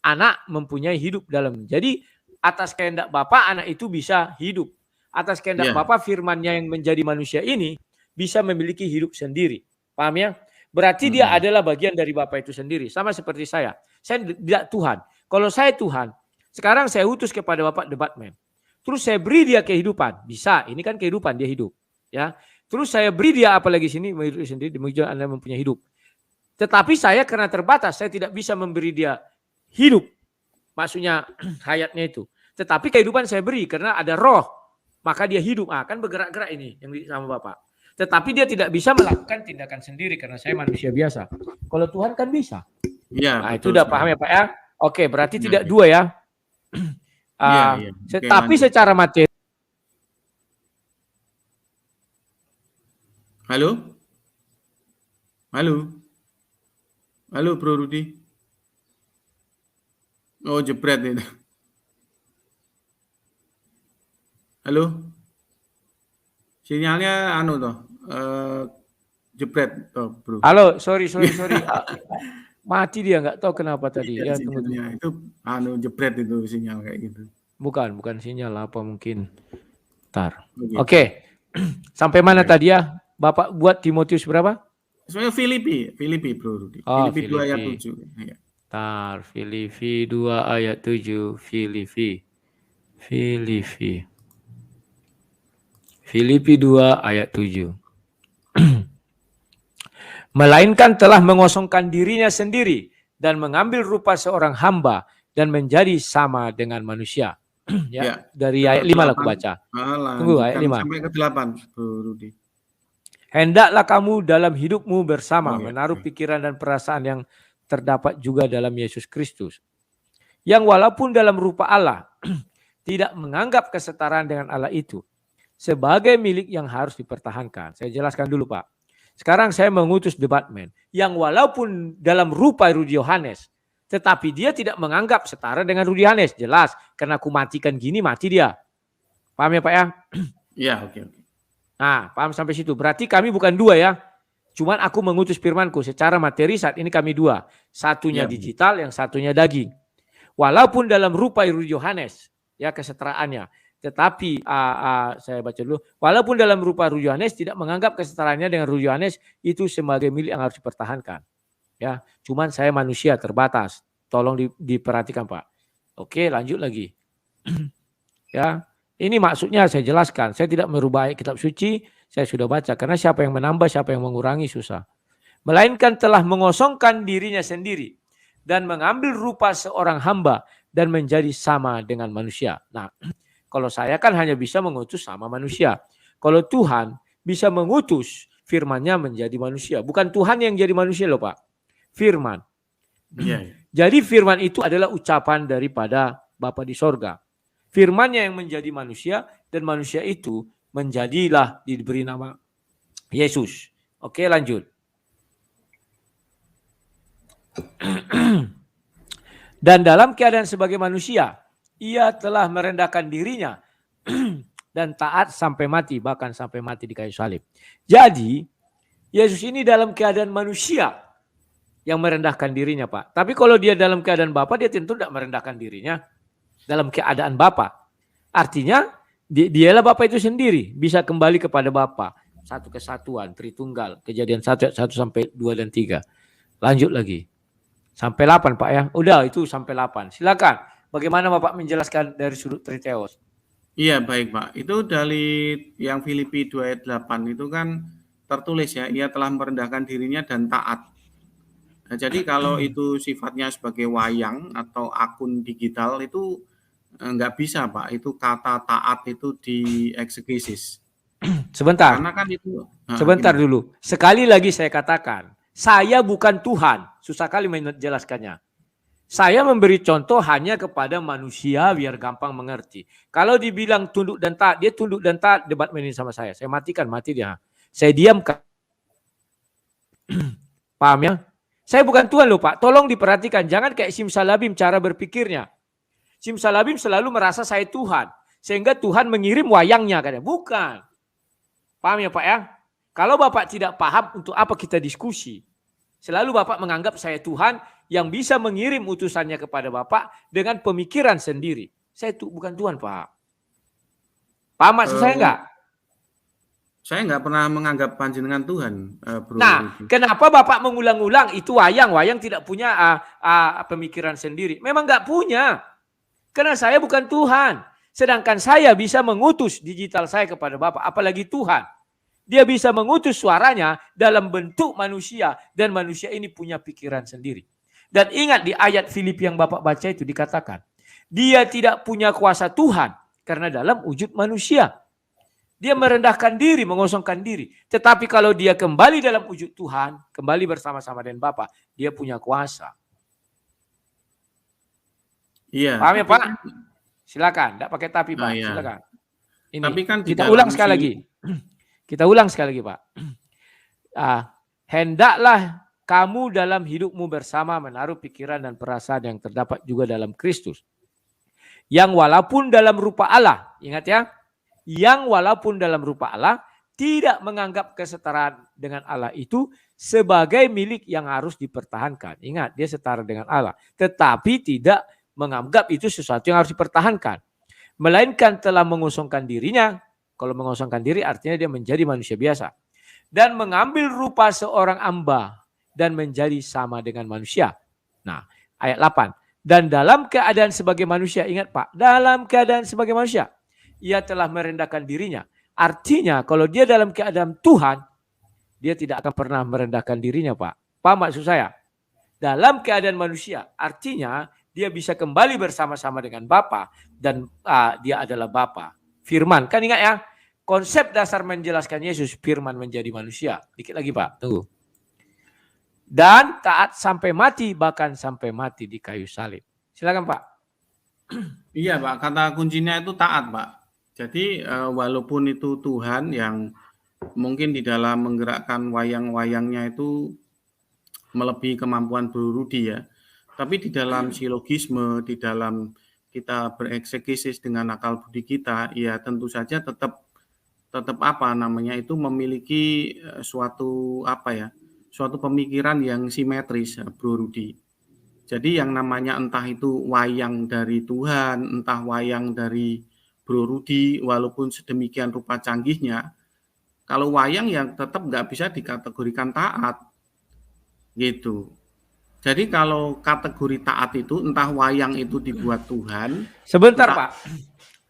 Anak mempunyai hidup dalam. Jadi atas kehendak Bapa anak itu bisa hidup. Atas kehendak Bapa firman-Nya yang menjadi manusia ini bisa memiliki hidup sendiri. Paham ya? Berarti dia adalah bagian dari Bapa itu sendiri. Sama seperti saya. Saya tidak Tuhan. Kalau saya Tuhan, sekarang saya utus kepada Bapak the Batman. Terus saya beri dia kehidupan. Bisa, ini kan kehidupan, dia hidup. Ya. Terus saya beri dia apalagi sini, hidup sendiri, demikian Anda mempunyai hidup. Tetapi saya karena terbatas, saya tidak bisa memberi dia hidup. Maksudnya hayatnya itu. Tetapi kehidupan saya beri karena ada roh. Maka dia hidup. Kan bergerak-gerak ini yang sama Bapak. Tetapi dia tidak bisa melakukan tindakan sendiri karena saya manusia biasa. Kalau Tuhan kan bisa. Ya, nah, itu udah paham ya Pak ya? Oke, berarti tidak dua ya. Tapi secara materi. Halo, Bro Rudi. Oh, jebret itu. Halo, sinyalnya toh. Jebret toh, Bro. Halo, sorry. Mati dia, nggak tahu kenapa tadi. Ya, tunggu. Itu jebret itu sinyal kayak gitu. Bukan sinyal apa mungkin. Ntar. Oke. Sampai mana tadi ya? Bapak buat Timotius berapa? Soalnya Filipi Bro Rudi. Filipi 2 ayat 7. Ya. Ntar, Filipi 2 ayat 7. Filipi 2 ayat 7. Melainkan telah mengosongkan dirinya sendiri dan mengambil rupa seorang hamba dan menjadi sama dengan manusia. Dari ayat 5 lah aku baca. Tunggu ayat 5. Sampai ke 8, Bro Rudi. Hendaklah kamu dalam hidupmu bersama menaruh pikiran dan perasaan yang terdapat juga dalam Yesus Kristus. Yang walaupun dalam rupa Allah tidak menganggap kesetaraan dengan Allah itu sebagai milik yang harus dipertahankan. Saya jelaskan dulu Pak. Sekarang saya mengutus departemen yang walaupun dalam rupa Rudi Yohanes, tetapi dia tidak menganggap setara dengan Rudi Yohanes. Jelas, karena aku matikan gini, mati dia. Paham ya Pak ya? Iya, oke. Nah, paham sampai situ. Berarti kami bukan dua ya. Cuman aku mengutus firmanku secara materi saat ini kami dua. Satunya digital, yang satunya daging. Walaupun dalam rupa Rudi Yohanes, ya kesetaraannya. Tetapi saya baca dulu. Walaupun dalam rupa Rudi Yohanes tidak menganggap kesetaraannya dengan Rudi Yohanes itu sebagai milik yang harus dipertahankan. Ya, cuman saya manusia terbatas. Tolong diperhatikan Pak. Oke, lanjut lagi. Ya, ini maksudnya saya jelaskan. Saya tidak merubah kitab suci. Saya sudah baca. Karena siapa yang menambah, siapa yang mengurangi susah. Melainkan telah mengosongkan dirinya sendiri dan mengambil rupa seorang hamba dan menjadi sama dengan manusia. Nah, kalau saya kan hanya bisa mengutus sama manusia. Kalau Tuhan bisa mengutus firman-Nya menjadi manusia. Bukan Tuhan yang jadi manusia loh Pak. Firman. Iya. Jadi firman itu adalah ucapan daripada Bapa di sorga. Firman-Nya yang menjadi manusia dan manusia itu menjadilah diberi nama Yesus. Oke, lanjut. Dan dalam keadaan sebagai manusia, ia telah merendahkan dirinya dan taat sampai mati, bahkan sampai mati di kayu salib. Jadi, Yesus ini dalam keadaan manusia yang merendahkan dirinya, Pak. Tapi kalau dia dalam keadaan Bapa, dia tentu tidak merendahkan dirinya dalam keadaan Bapa. Artinya, dialah Bapa itu sendiri, bisa kembali kepada Bapa. Satu kesatuan, Tritunggal, Kejadian 1 sampai 2 dan 3. Lanjut lagi. Sampai 8 Pak ya. Udah itu sampai 8. Silakan. Bagaimana Bapak menjelaskan dari sudut Triteos? Iya, baik Pak. Itu dari yang Filipi 2 ayat 8 itu kan tertulis ya, ia telah merendahkan dirinya dan taat. Nah, jadi kalau itu sifatnya sebagai wayang atau akun digital itu nggak bisa Pak. Itu kata taat itu di eksegesis. Sebentar. Karena kan itu. Sebentar dulu. Sekali lagi saya katakan. Saya bukan Tuhan. Susah kali menjelaskannya. Saya memberi contoh hanya kepada manusia biar gampang mengerti. Kalau dibilang tunduk dan taat, dia tunduk dan taat debat ini sama saya. Saya matikan, mati dia. Saya diamkan. Paham ya? Saya bukan Tuhan loh Pak. Tolong diperhatikan. Jangan kayak simsalabim cara berpikirnya. Simsalabim selalu merasa saya Tuhan. Sehingga Tuhan mengirim wayangnya. Katanya. Bukan. Paham ya Pak ya? Kalau Bapak tidak paham untuk apa kita diskusi. Selalu Bapak menganggap saya Tuhan yang bisa mengirim utusannya kepada Bapak dengan pemikiran sendiri. Saya bukan Tuhan Pak. Paham maksud saya enggak? Saya enggak pernah menganggap panjenengan Tuhan. Bro. Nah, kenapa Bapak mengulang-ulang itu wayang? Wayang tidak punya pemikiran sendiri. Memang enggak punya. Karena saya bukan Tuhan. Sedangkan saya bisa mengutus digital saya kepada Bapak. Apalagi Tuhan. Dia bisa mengutus suaranya dalam bentuk manusia. Dan manusia ini punya pikiran sendiri. Dan ingat di ayat Filipi yang Bapak baca itu dikatakan. Dia tidak punya kuasa Tuhan. Karena dalam wujud manusia. Dia merendahkan diri, mengosongkan diri. Tetapi kalau dia kembali dalam wujud Tuhan. Kembali bersama-sama dengan Bapak. Dia punya kuasa. Iya. Paham ya Pak? Silakan. Tidak pakai tapi Pak. Iya. Silakan. Ini Tapi kan kita ulang sekali lagi. Kita ulang sekali lagi Pak. Hendaklah kamu dalam hidupmu bersama menaruh pikiran dan perasaan yang terdapat juga dalam Kristus. Yang walaupun dalam rupa Allah. Ingat ya. Yang walaupun dalam rupa Allah. Tidak menganggap kesetaraan dengan Allah itu sebagai milik yang harus dipertahankan. Ingat dia setara dengan Allah. Tetapi tidak menganggap itu sesuatu yang harus dipertahankan. Melainkan telah mengosongkan dirinya. Kalau mengosongkan diri artinya dia menjadi manusia biasa. Dan mengambil rupa seorang hamba. Dan menjadi sama dengan manusia. Nah ayat 8. Dan dalam keadaan sebagai manusia. Ingat Pak. Dalam keadaan sebagai manusia. Ia telah merendahkan dirinya. Artinya kalau dia dalam keadaan Tuhan. Dia tidak akan pernah merendahkan dirinya Pak. Paham maksud saya? Dalam keadaan manusia. Artinya dia bisa kembali bersama-sama dengan Bapa. Dan dia adalah Bapa. Firman. Kan ingat ya. Konsep dasar menjelaskan Yesus. Firman menjadi manusia. Dikit lagi Pak. Tunggu. Dan taat sampai mati. Bahkan sampai mati di kayu salib. Silakan Pak. Iya Pak. Kata kuncinya itu taat Pak. Jadi walaupun itu Tuhan yang mungkin di dalam menggerakkan wayang-wayangnya itu melebihi kemampuan Bro Rudi ya. Tapi di dalam silogisme, di dalam kita bereksegesis dengan akal budi kita, ya tentu saja tetap apa namanya itu memiliki suatu apa ya, suatu pemikiran yang simetris, Bro Rudi. Jadi yang namanya entah itu wayang dari Tuhan, entah wayang dari Bro Rudi, walaupun sedemikian rupa canggihnya, kalau wayang yang tetap nggak bisa dikategorikan taat, gitu. Jadi kalau kategori taat itu entah wayang itu dibuat Tuhan. Sebentar entah, Pak.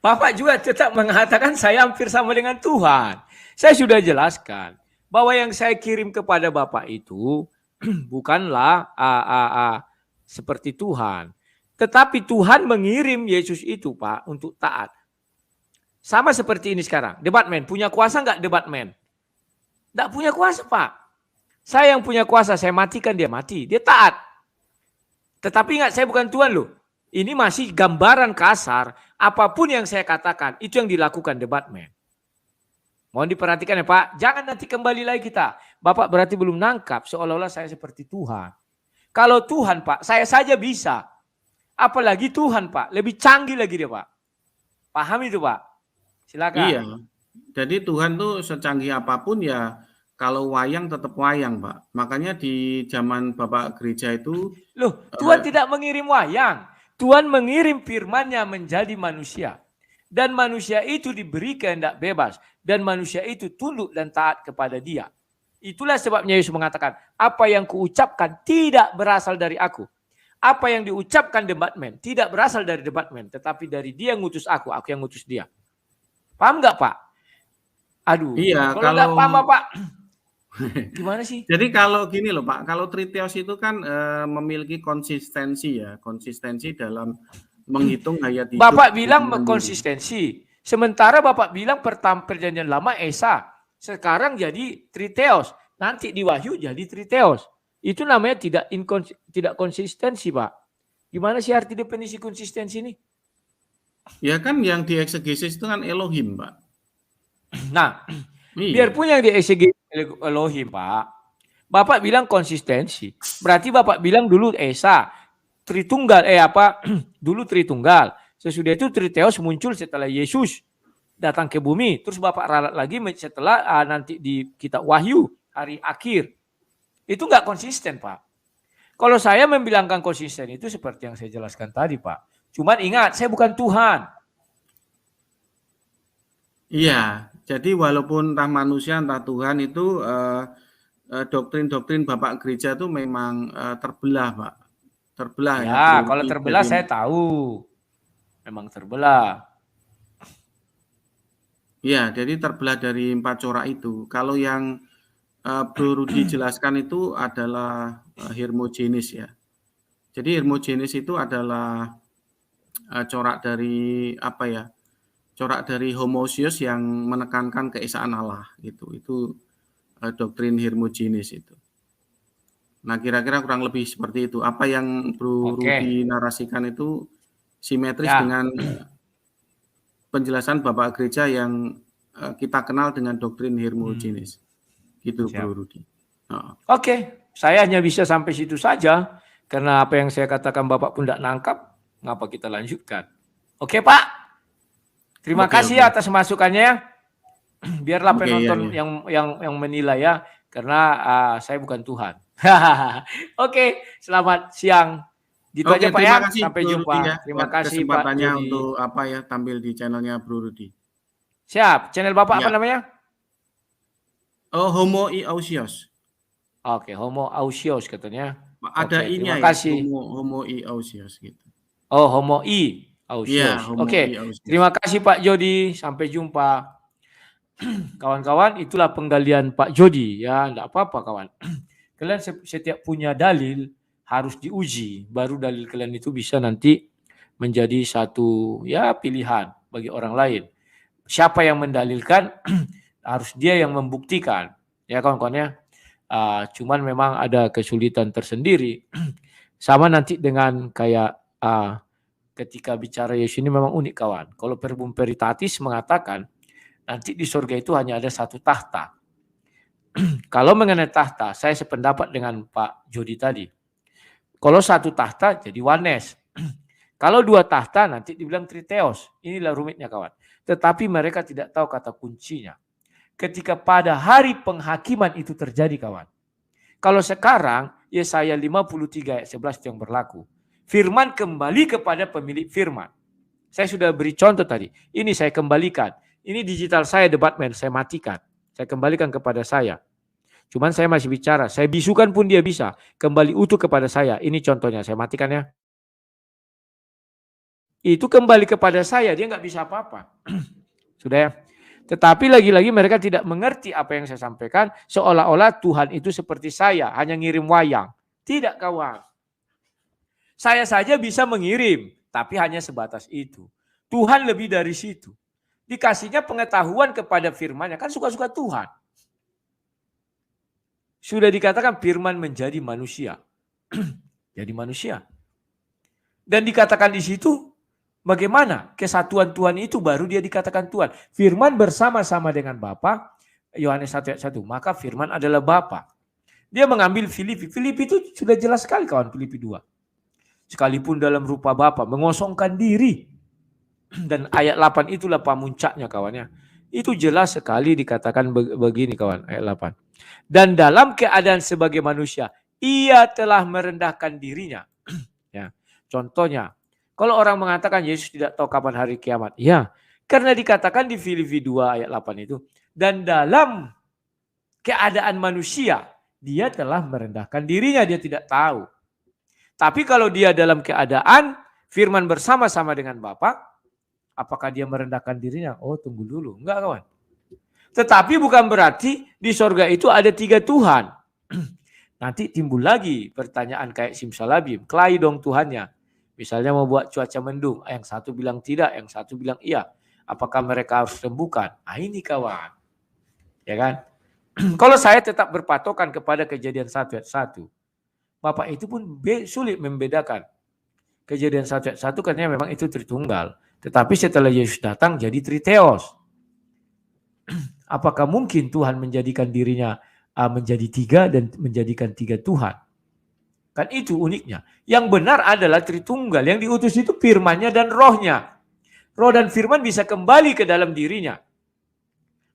Bapak juga tetap mengatakan saya hampir sama dengan Tuhan. Saya sudah jelaskan bahwa yang saya kirim kepada Bapak itu bukanlah seperti Tuhan. Tetapi Tuhan mengirim Yesus itu Pak untuk taat. Sama seperti ini sekarang. Debatman, punya kuasa nggak debatman? Nggak punya kuasa Pak. Saya yang punya kuasa, saya matikan dia mati. Dia taat. Tetapi ingat, saya bukan Tuhan loh. Ini masih gambaran kasar. Apapun yang saya katakan, itu yang dilakukan debatman. Mohon diperhatikan ya Pak. Jangan nanti kembali lagi kita. Bapak berarti belum nangkap seolah-olah saya seperti Tuhan. Kalau Tuhan Pak, saya saja bisa. Apalagi Tuhan Pak. Lebih canggih lagi dia Pak. Paham itu Pak? Silakan. Iya. Jadi Tuhan tuh secanggih apapun ya, kalau wayang tetap wayang, Pak. Makanya di zaman Bapak gereja itu, Loh, Tuhan tidak mengirim wayang. Tuhan mengirim firman-Nya menjadi manusia. Dan manusia itu diberi kehendak bebas. Dan manusia itu tunduk dan taat kepada Dia. Itulah sebabnya Yesus mengatakan, apa yang kuucapkan tidak berasal dari aku. Apa yang diucapkan debatman tidak berasal dari debatman. Tetapi dari Dia yang ngutus aku yang ngutus Dia. Paham nggak Pak? Aduh, iya, kalau nggak paham Pak, gimana sih? Jadi kalau gini loh Pak, kalau triteos itu kan memiliki konsistensi ya, konsistensi dalam menghitung hayat hidup. Bapak bilang konsistensi, sementara Bapak bilang perjanjian lama Esa, sekarang jadi triteos, nanti di Wahyu jadi triteos. Itu namanya tidak konsistensi Pak. Gimana sih arti definisi konsistensi ini? Ya kan yang dieksegesis itu kan Elohim Pak. Nah, iya. Biarpun yang dieksegesis Elohim Pak, Bapak bilang konsistensi. Berarti Bapak bilang dulu Esa, Tritunggal, dulu Tritunggal. Sesudah itu Triteos muncul setelah Yesus datang ke bumi. Terus Bapak ralat lagi setelah nanti di kitab Wahyu, hari akhir. Itu nggak konsisten Pak. Kalau saya membilangkan konsisten itu seperti yang saya jelaskan tadi Pak. Cuman ingat, saya bukan Tuhan. Iya, jadi walaupun entah manusia entah Tuhan itu doktrin-doktrin Bapak gereja itu memang terbelah Pak. Terbelah ya. Kalau terbelah jadi, saya tahu. Memang terbelah. Ya, jadi terbelah dari 4 corak itu. Kalau yang Bro Rudi jelaskan itu adalah hermogenes ya. Jadi hermogenes itu adalah corak dari apa ya? Corak dari homousios yang menekankan keesaan Allah gitu. Itu doktrin hermogenes itu. Nah, kira-kira kurang lebih seperti itu. Apa yang Bro Rudi narasikan itu simetris dengan penjelasan Bapak gereja yang kita kenal dengan doktrin hermogenes. Gitu Bro Rudi. Oke, saya hanya bisa sampai situ saja. Karena apa yang saya katakan Bapak pun tidak nangkap, ngapa kita lanjutkan? Oke Pak, terima kasih atas masukannya. Biarlah penonton yang menilai ya, karena saya bukan Tuhan. Oke, selamat siang. Gitu aja Pak ya. Sampai jumpa. Ya, terima kasih kesempatannya Pak untuk tampil di channelnya Bro Rudi. Siap. Channel Bapak apa namanya? Oh, Homoiousios. Oke, Homoiousios katanya. Ada I-nya terima kasih. Homoiousios gitu. Oh, Homoiousios. Oke. Terima kasih Pak Jody. Sampai jumpa. Kawan-kawan, itulah penggalian Pak Jody ya, enggak apa-apa kawan. Kalian setiap punya dalil harus diuji, baru dalil kalian itu bisa nanti menjadi satu ya pilihan bagi orang lain. Siapa yang mendalilkan harus dia yang membuktikan ya kawan-kawan ya. Cuman memang ada kesulitan tersendiri. Sama nanti dengan kayak ketika bicara Yesus ini memang unik kawan. Kalau Verbum Veritatis mengatakan nanti di surga itu hanya ada satu tahta. Kalau mengenai tahta, saya sependapat dengan Pak Jody tadi. Kalau satu tahta jadi oneness. Kalau dua tahta nanti dibilang triteos. Inilah rumitnya kawan. Tetapi mereka tidak tahu kata kuncinya. Ketika pada hari penghakiman itu terjadi kawan. Kalau sekarang Yesaya 53 ayat 11 yang berlaku. Firman kembali kepada pemilik firman. Saya sudah beri contoh tadi. Ini saya kembalikan. Ini digital saya debatman, saya matikan. Saya kembalikan kepada saya. Cuman saya masih bicara, saya bisukan pun dia bisa. Kembali utuh kepada saya. Ini contohnya, saya matikan ya. Itu kembali kepada saya, dia nggak bisa apa-apa. Sudah ya. Tetapi lagi-lagi mereka tidak mengerti apa yang saya sampaikan. Seolah-olah Tuhan itu seperti saya, hanya ngirim wayang. Tidak kawan. Saya saja bisa mengirim, tapi hanya sebatas itu. Tuhan lebih dari situ. Dikasihnya pengetahuan kepada firman-Nya, kan suka-suka Tuhan. Sudah dikatakan firman menjadi manusia. Jadi manusia. Dan dikatakan di situ, bagaimana kesatuan Tuhan itu baru dia dikatakan Tuhan. Firman bersama-sama dengan Bapa, Yohanes 1 ayat 1. Maka firman adalah Bapa. Dia mengambil Filipi. Filipi itu sudah jelas sekali kawan, Filipi 2. Sekalipun dalam rupa Bapa, mengosongkan diri. Dan ayat 8 itulah pamuncaknya kawannya. Itu jelas sekali dikatakan begini kawan, ayat 8. Dan dalam keadaan sebagai manusia, ia telah merendahkan dirinya. Ya, contohnya, kalau orang mengatakan Yesus tidak tahu kapan hari kiamat. Ya, karena dikatakan di Filipi 2 ayat 8 itu. Dan dalam keadaan manusia, dia telah merendahkan dirinya, dia tidak tahu. Tapi kalau dia dalam keadaan firman bersama-sama dengan Bapa, apakah dia merendahkan dirinya? Oh, tunggu dulu. Enggak kawan. Tetapi bukan berarti di sorga itu ada 3 Tuhan. Nanti timbul lagi pertanyaan kayak simsalabim. Kelahi dong Tuhannya. Misalnya mau buat cuaca mendung. Yang satu bilang tidak, yang satu bilang iya. Apakah mereka harus rembukan? Ah ini kawan. Ya kan? Kalau saya tetap berpatokan kepada kejadian 1 ayat 1. Bapak itu pun sulit membedakan. Kejadian 1 ayat 1 karena memang itu Tritunggal. Tetapi setelah Yesus datang jadi Triteos. Apakah mungkin Tuhan menjadikan dirinya menjadi 3 dan menjadikan 3 Tuhan? Kan itu uniknya. Yang benar adalah Tritunggal. Yang diutus itu firman-Nya dan rohnya. Roh dan firman bisa kembali ke dalam dirinya.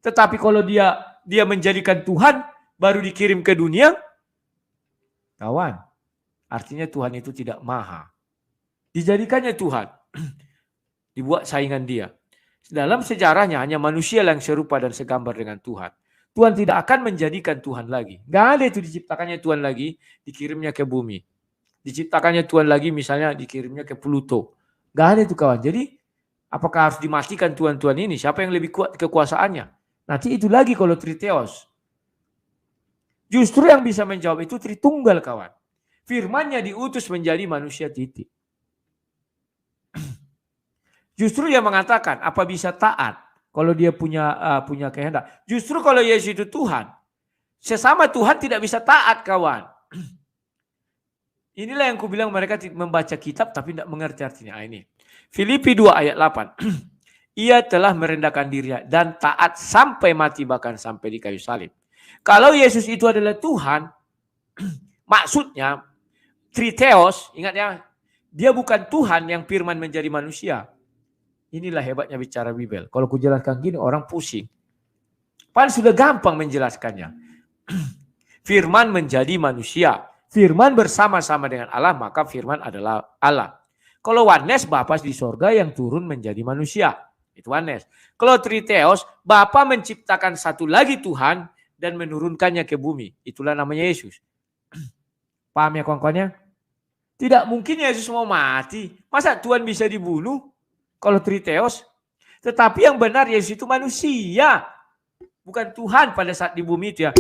Tetapi kalau dia menjadikan Tuhan baru dikirim ke dunia, kawan, artinya Tuhan itu tidak maha. Dijadikannya Tuhan. Dibuat saingan dia. Dalam sejarahnya hanya manusia yang serupa dan segambar dengan Tuhan. Tuhan tidak akan menjadikan Tuhan lagi. Gak ada itu diciptakannya Tuhan lagi, dikirimnya ke bumi. Diciptakannya Tuhan lagi misalnya dikirimnya ke Pluto. Gak ada itu kawan. Jadi apakah harus dimatikan Tuhan-Tuhan ini? Siapa yang lebih kuat kekuasaannya? Nanti itu lagi kalau Triteos. Justru yang bisa menjawab itu Tritunggal kawan. Firman-Nya diutus menjadi manusia titik. Justru yang mengatakan apa bisa taat kalau dia punya kehendak. Justru kalau Yesus itu Tuhan, sesama Tuhan tidak bisa taat kawan. Inilah yang kubilang mereka membaca kitab tapi tidak mengerti artinya. Ini Filipi 2 ayat 8. Ia telah merendahkan dirinya dan taat sampai mati bahkan sampai di kayu salib. Kalau Yesus itu adalah Tuhan, maksudnya Triteos, ingat ya, dia bukan Tuhan yang firman menjadi manusia. Inilah hebatnya bicara Bibel. Kalau ku jelaskan gini orang pusing. Padahal sudah gampang menjelaskannya. Firman menjadi manusia. Firman bersama-sama dengan Allah, maka firman adalah Allah. Kalau oneness, Bapa di sorga yang turun menjadi manusia. Itu oneness. Kalau Triteos, Bapa menciptakan satu lagi Tuhan dan menurunkannya ke bumi. Itulah namanya Yesus. Paham ya kawan-kawannya? Tidak mungkin Yesus mau mati. Masa Tuhan bisa dibunuh? Kalau Triteos, tetapi yang benar Yesus itu manusia, bukan Tuhan pada saat di bumi itu ya.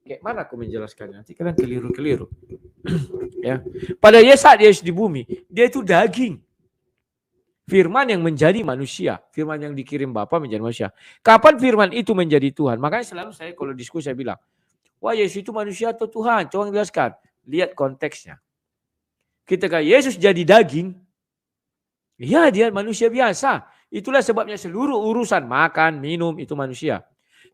Kayak mana aku menjelaskannya? Nanti kalian keliru-keliru. Ya, pada saat Yesus di bumi, dia itu daging. Firman yang menjadi manusia, firman yang dikirim Bapa menjadi manusia. Kapan firman itu menjadi Tuhan? Makanya selalu saya kalau diskusi saya bilang, wah Yesus itu manusia atau Tuhan? Coba jelaskan. Lihat konteksnya. Ketika Yesus jadi daging, Iya, dia manusia biasa. Itulah sebabnya seluruh urusan makan, minum itu manusia.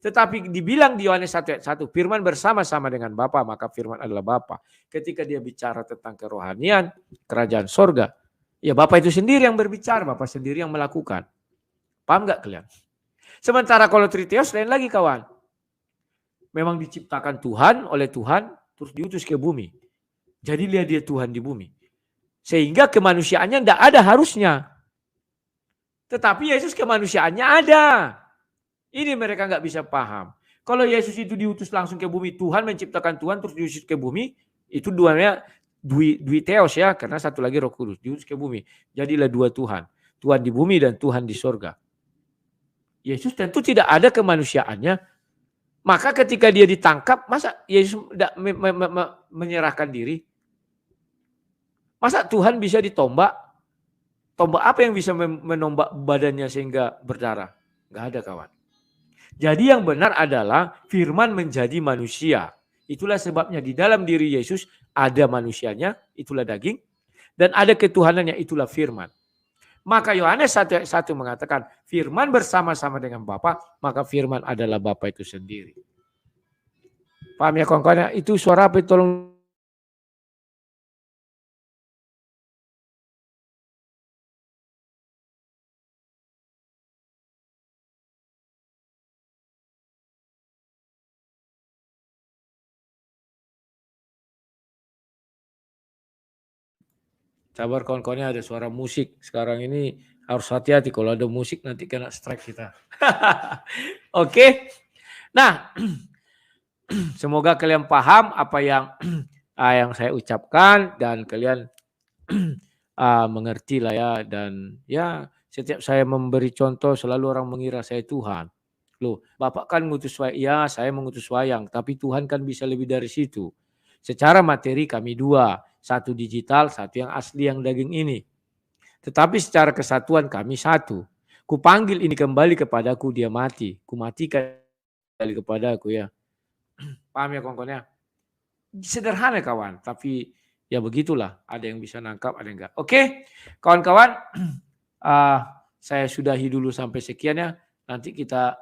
Tetapi dibilang di Yohanes 1 ayat 1, firman bersama-sama dengan Bapa, maka firman adalah Bapa. Ketika dia bicara tentang kerohanian, kerajaan sorga, ya Bapa itu sendiri yang berbicara, Bapa sendiri yang melakukan. Paham nggak kalian? Sementara kalau Triteos lain lagi kawan. Memang diciptakan Tuhan oleh Tuhan, terus diutus ke bumi. Jadi lihat dia Tuhan di bumi. Sehingga kemanusiaannya tidak ada harusnya. Tetapi Yesus kemanusiaannya ada. Ini mereka nggak bisa paham. Kalau Yesus itu diutus langsung ke bumi, Tuhan menciptakan Tuhan terus diutus ke bumi, itu duanya dui theos ya, karena satu lagi Roh Kudus diutus ke bumi. Jadilah dua Tuhan, Tuhan di bumi dan Tuhan di sorga. Yesus tentu tidak ada kemanusiaannya. Maka ketika dia ditangkap, masa Yesus tidak menyerahkan diri? Masa Tuhan bisa ditombak? Tombak apa yang bisa menombak badannya sehingga berdarah? Nggak ada kawan. Jadi yang benar adalah firman menjadi manusia. Itulah sebabnya di dalam diri Yesus ada manusianya, itulah daging. Dan ada ketuhanannya, itulah firman. Maka Yohanes 1 ayat 1 mengatakan, firman bersama-sama dengan Bapa, maka firman adalah Bapa itu sendiri. Paham ya kawan-kawan? Itu suara apa? Tolong. Sabar kawan-kawannya, ada suara musik. Sekarang ini harus hati-hati kalau ada musik nanti kena strike kita. Oke. Nah, semoga kalian paham apa yang saya ucapkan dan kalian mengerti lah ya. Dan ya setiap saya memberi contoh selalu orang mengira saya Tuhan. Loh, Bapak kan mengutus wayang. Ya, saya mengutus wayang. Tapi Tuhan kan bisa lebih dari situ. Secara materi kami dua. Satu digital, satu yang asli yang daging ini. Tetapi secara kesatuan kami satu. Kupanggil ini kembali kepadaku, dia mati. Kumatikan kembali kepadaku ya. Paham ya kawan-kawan ya? Sederhana kawan, tapi ya begitulah. Ada yang bisa nangkap, ada yang enggak. Oke, kawan-kawan. Saya sudahi dulu sampai sekian ya. Nanti kita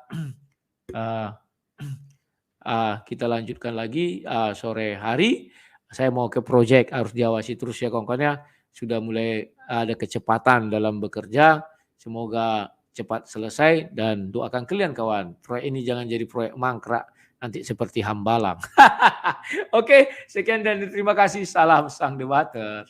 kita lanjutkan lagi sore hari. Saya mau ke proyek, harus diawasi terus ya kawan-kawan ya. Sudah mulai ada kecepatan dalam bekerja. Semoga cepat selesai dan doakan kalian kawan. Proyek ini jangan jadi proyek mangkrak nanti seperti Hambalang. Oke, sekian dan terima kasih. Salam sang debater.